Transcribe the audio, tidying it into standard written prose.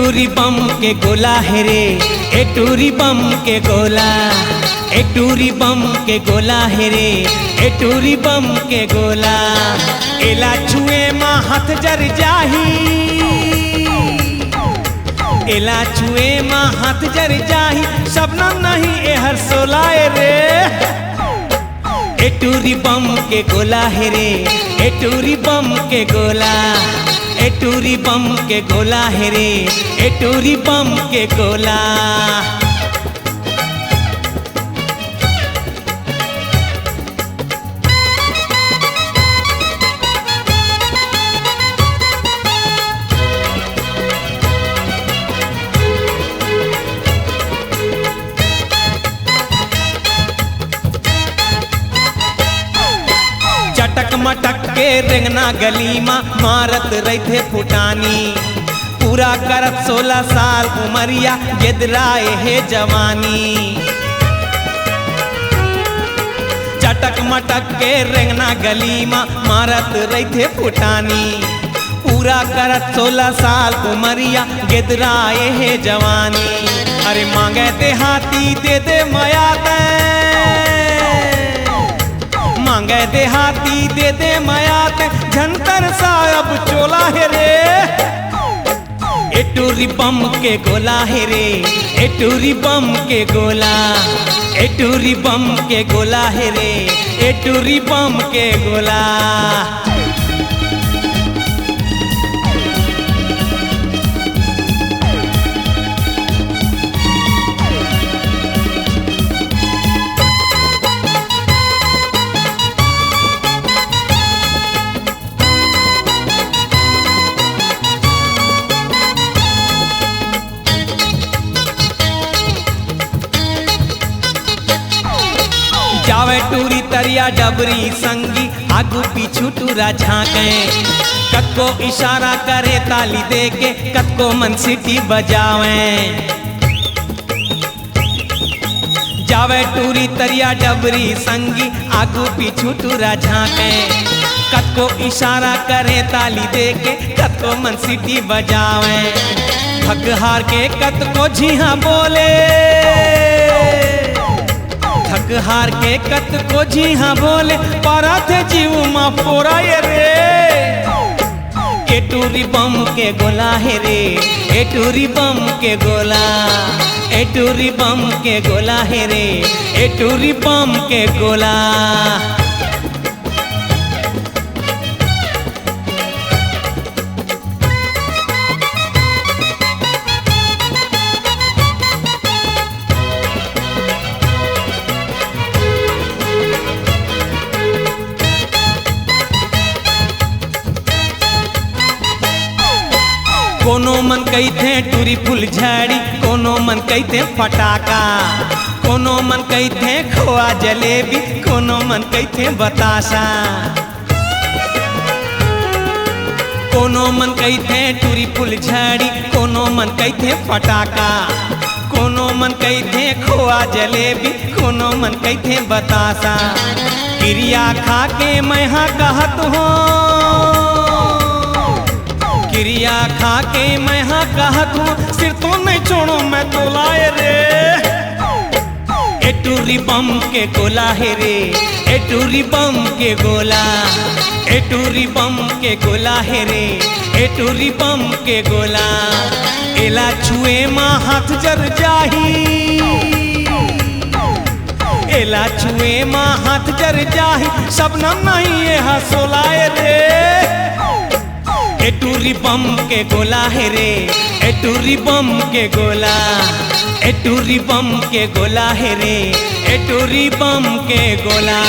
एटूरी बम के गोला है रे, एटूरी बम के गोला, एटूरी बम के गोला है रे, एटूरी बम के गोला। एला छुए माँ हाथ जर जाही, एला छुए माँ हाथ जर जाही, शबनम नहीं एहर सोलाए रे। एटूरी बम के गोला है रे, एटूरी बम के गोला, एटूरी बम के गोला है रे, एटूरी बम के गोला। चटक मटक के रेंगना गली माँ मारत रहे फुटानी, पूरा करत 16 साल उमरिया गेदराए है जवानी। चटक मटक के रेंगना गली माँ मारत रहे फुटानी, पूरा करत 16 साल उमरिया गेदराए है जवानी। अरे मांगे देहाती दे दे माया दे, मांगे देहाती दे दे मयात, झंतर साहब चोला है रे। एटूरी बम के गोला है रे, एटूरी बम के गोला, एटूरी बम के गोला है रे, एटूरी बम के गोला। जावे टूरी तरिया डबरी संगी, आगू पीछू टूरा झांके, कत्को इशारा करे ताली दे के, कत्को मन सीटी बजावे। जावे टूरी तरिया डबरी संगी, आगू पीछू टूरा झांके, कत्को इशारा करे ताली दे के, कत्को मन सीटी बजावे। थक हार के कत्को झिहा बोले, थक हार के कत को जी हाँ बोले, पारा थे जीव माँ पोरा ये रे। एटूरी बम के गोला है रे, एटूरी बम के गोला, एटूरी बम के गोला है रे, एटूरी बम के गोला। कोनो मन कहते टूरी फुल झड़ी, कोनो मन कहते फटाका, कोनो मन कहते खोआ जलेबी, कोनो मन कहते बतासा। कोनो मन कहते टूरी फुल झड़ी, कोनो मन कहते फटाका, कोनो मन कहते खोआ जलेबी, कोनो मन कहते बतासा। क्रिया खा के मैं हाँ कहत हूँ, क्रिया खा के मैं हाँ कहत हूँ, सिर तो नहीं छोड़ो मैं तो लाए रे। एटूरी बम के गोला है रे, एटूरी बम के गोला, एटूरी बम के गोला है रे, एटूरी बम के गोला। एला छुए माँ हाथ जर जाही, एला छुए माँ हाथ जर जाही, शबनम नहीं ये हंसोलाए रे। एटूरी बम के गोला है रे, एटूरी बम के गोला, एटूरी बम के गोला है रे, एटूरी बम के गोला।